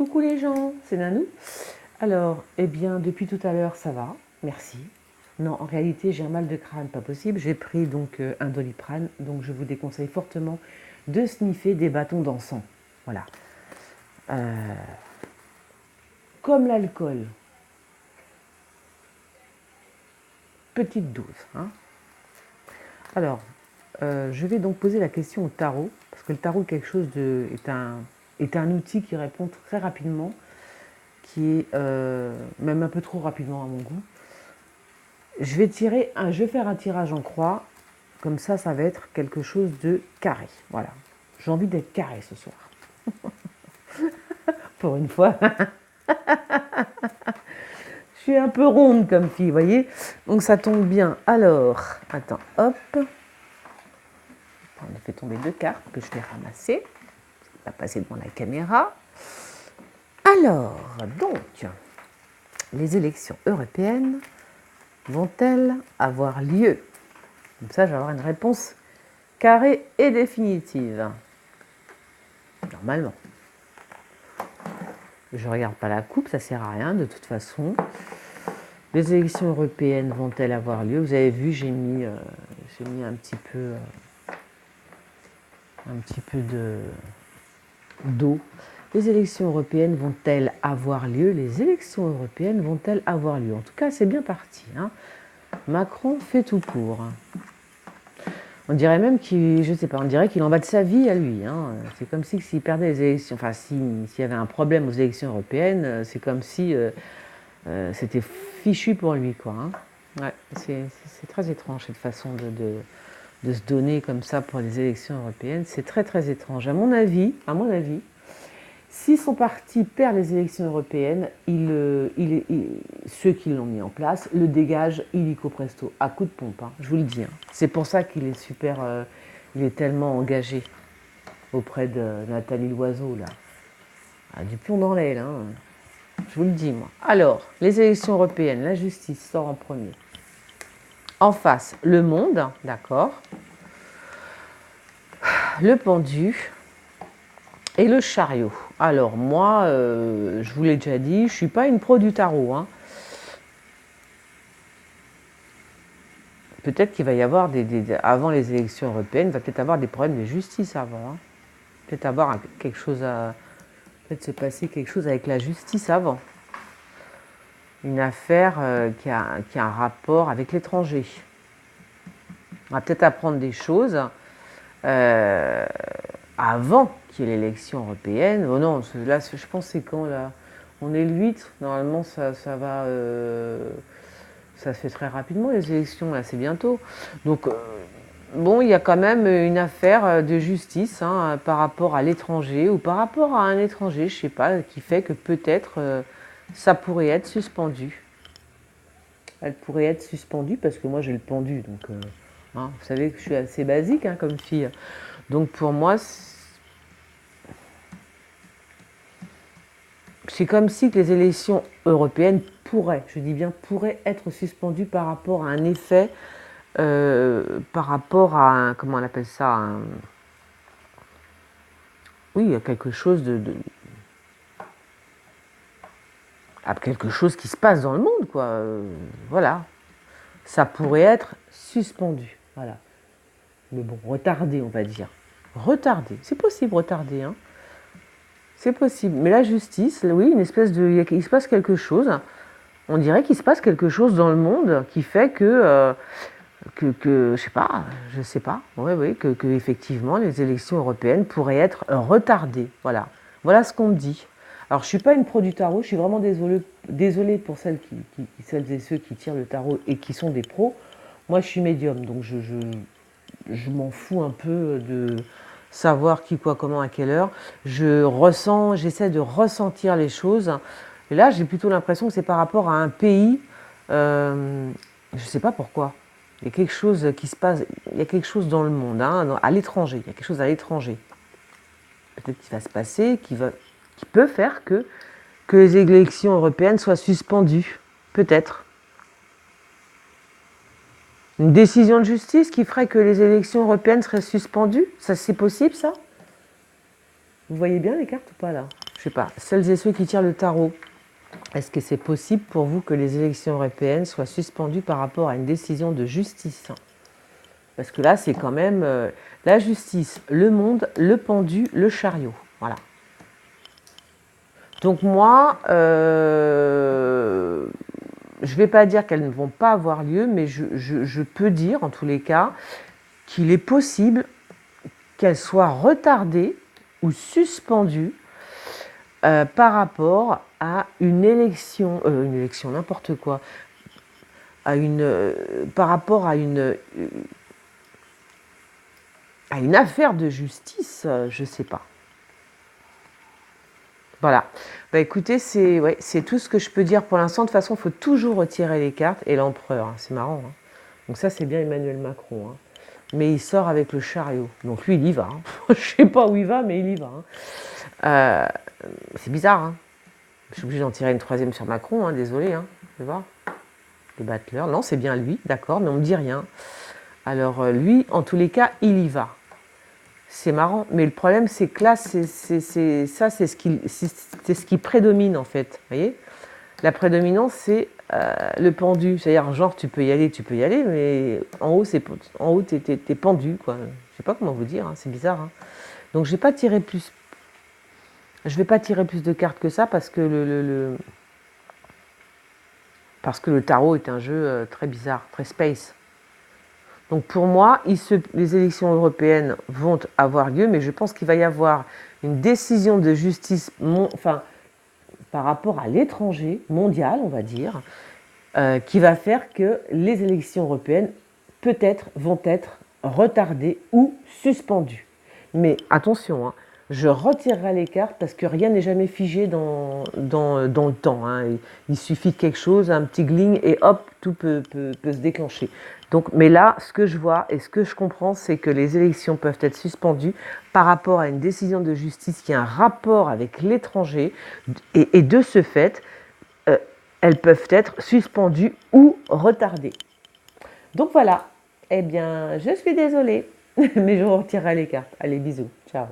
Coucou les gens, c'est Nanou. Alors, eh bien, depuis tout à l'heure, ça va, merci. Non, en réalité, j'ai un mal de crâne, pas possible. J'ai pris donc un Doliprane, donc je vous déconseille fortement de sniffer des bâtons d'encens. Voilà. Euh, Comme l'alcool, petite dose. Hein. Alors, je vais donc poser la question au tarot, parce que le tarot est un outil qui répond très rapidement, qui est même un peu trop rapidement à mon goût. Je vais faire un tirage en croix, comme ça va être quelque chose de carré. Voilà. J'ai envie d'être carré ce soir. Pour une fois. Je suis un peu ronde comme fille, vous voyez. Donc ça tombe bien. Alors, attends, hop. On a fait tomber 2 cartes que je vais ramasser. On va passer devant la caméra. Alors, donc, les élections européennes vont-elles avoir lieu? Comme ça, je vais avoir une réponse carrée et définitive. Normalement. Je ne regarde pas la coupe, ça ne sert à rien de toute façon. Les élections européennes vont-elles avoir lieu? Vous avez vu, j'ai mis un petit peu d'eau. Les élections européennes vont-elles avoir lieu? Les élections européennes vont-elles avoir lieu? En tout cas, c'est bien parti. Hein. Macron fait tout pour. On dirait même on dirait qu'il en va de sa vie à lui. Hein. C'est comme si s'il perdait les élections, enfin s'il y avait un problème aux élections européennes, c'est comme si c'était fichu pour lui, quoi. Hein. Ouais, c'est très étrange cette façon de se donner comme ça pour les élections européennes. C'est très très étrange. À mon avis, si son parti perd les élections européennes, ceux qui l'ont mis en place le dégagent illico presto, à coup de pompe, hein, je vous le dis. Hein. C'est pour ça qu'il est il est tellement engagé auprès de Nathalie Loiseau, là. Ah, du plomb dans l'aile, hein. Je vous le dis, moi. Alors, les élections européennes, la justice sort en premier. En face, le monde, d'accord. Le pendu et le chariot. Alors moi, je vous l'ai déjà dit, je ne suis pas une pro du tarot. Hein. Peut-être qu'il va y avoir avant les élections européennes, il va peut-être avoir des problèmes de justice avant. Hein. Peut-être avoir peut-être se passer quelque chose avec la justice avant. Une affaire qui a un rapport avec l'étranger. On va peut-être apprendre des choses avant qu'il y ait l'élection européenne. Oh non, là, je pense que c'est quand là? On est le 8, normalement ça va. Ça se fait très rapidement les élections, là c'est bientôt. Donc bon, il y a quand même une affaire de justice hein, par rapport à l'étranger ou par rapport à un étranger, je ne sais pas, qui fait que peut-être ça pourrait être suspendu. Elle pourrait être suspendue parce que moi j'ai le pendu, donc hein, vous savez que je suis assez basique hein, comme fille. Donc pour moi, c'est comme si les élections européennes pourraient, je dis bien pourraient être suspendues par rapport à un effet, par rapport à un, comment on appelle ça, oui, à quelque chose à quelque chose qui se passe dans le monde, quoi. Voilà, ça pourrait être suspendu, voilà. Mais bon, retardé, on va dire. Retardé, c'est possible retardé, hein. C'est possible. Mais la justice, oui, il se passe quelque chose. On dirait qu'il se passe quelque chose dans le monde qui fait que je sais pas, oui, que effectivement les élections européennes pourraient être retardées. Voilà ce qu'on me dit. Alors je suis pas une pro du tarot, je suis vraiment désolée pour celles et ceux qui tirent le tarot et qui sont des pros. Moi je suis médium, donc je m'en fous un peu de savoir qui, quoi, comment, à quelle heure. J'essaie de ressentir les choses. Et là, j'ai plutôt l'impression que c'est par rapport à un pays. Je ne sais pas pourquoi. Il y a quelque chose qui se passe. Il y a quelque chose dans le monde, hein, à l'étranger. Il y a quelque chose à l'étranger. Peut-être qu'il va se passer, qui peut faire que les élections européennes soient suspendues. Peut-être. Une décision de justice qui ferait que les élections européennes seraient suspendues? Ça, c'est possible, ça? Vous voyez bien les cartes ou pas, là? je sais pas, celles et ceux qui tirent le tarot, est-ce que c'est possible pour vous que les élections européennes soient suspendues par rapport à une décision de justice? Parce que là, c'est quand même la justice, le monde, le pendu, le chariot. Voilà. Donc moi, je ne vais pas dire qu'elles ne vont pas avoir lieu, mais je peux dire, en tous les cas, qu'il est possible qu'elles soient retardées ou suspendues par rapport à une élection n'importe quoi, par rapport à une affaire de justice, je ne sais pas. Voilà. Bah écoutez, c'est tout ce que je peux dire pour l'instant. De toute façon, il faut toujours retirer les cartes. Et l'empereur, hein, c'est marrant. Hein. Donc ça, c'est bien Emmanuel Macron. Hein. Mais il sort avec le chariot. Donc lui, il y va. Hein. Je ne sais pas où il va, mais il y va. Hein. C'est bizarre. Hein. Je suis obligée d'en tirer une troisième sur Macron. Hein. Désolé. Hein. Tu vois, les battleurs. Non, c'est bien lui. D'accord, mais on ne me dit rien. Alors lui, en tous les cas, il y va. C'est marrant, mais le problème, c'est que là, c'est ce qui prédomine, en fait. Vous voyez, la prédominance, c'est le pendu. C'est-à-dire, genre, tu peux y aller, mais en haut, t'es pendu, quoi. Je ne sais pas comment vous dire, hein, c'est bizarre. Hein. Donc, je ne vais pas tirer plus de cartes que ça, parce que le tarot est un jeu très bizarre, très space. Donc pour moi, les élections européennes vont avoir lieu, mais je pense qu'il va y avoir une décision de justice par rapport à l'étranger, mondial, on va dire, qui va faire que les élections européennes, peut-être, vont être retardées ou suspendues. Mais attention, hein, je retirerai les cartes parce que rien n'est jamais figé dans le temps. Hein. Il suffit de quelque chose, un petit gling, et hop, tout peut se déclencher. Donc, mais là, ce que je vois et ce que je comprends, c'est que les élections peuvent être suspendues par rapport à une décision de justice qui a un rapport avec l'étranger, et de ce fait, elles peuvent être suspendues ou retardées. Donc voilà, eh bien, je suis désolée, mais je retirerai les cartes. Allez, bisous, ciao.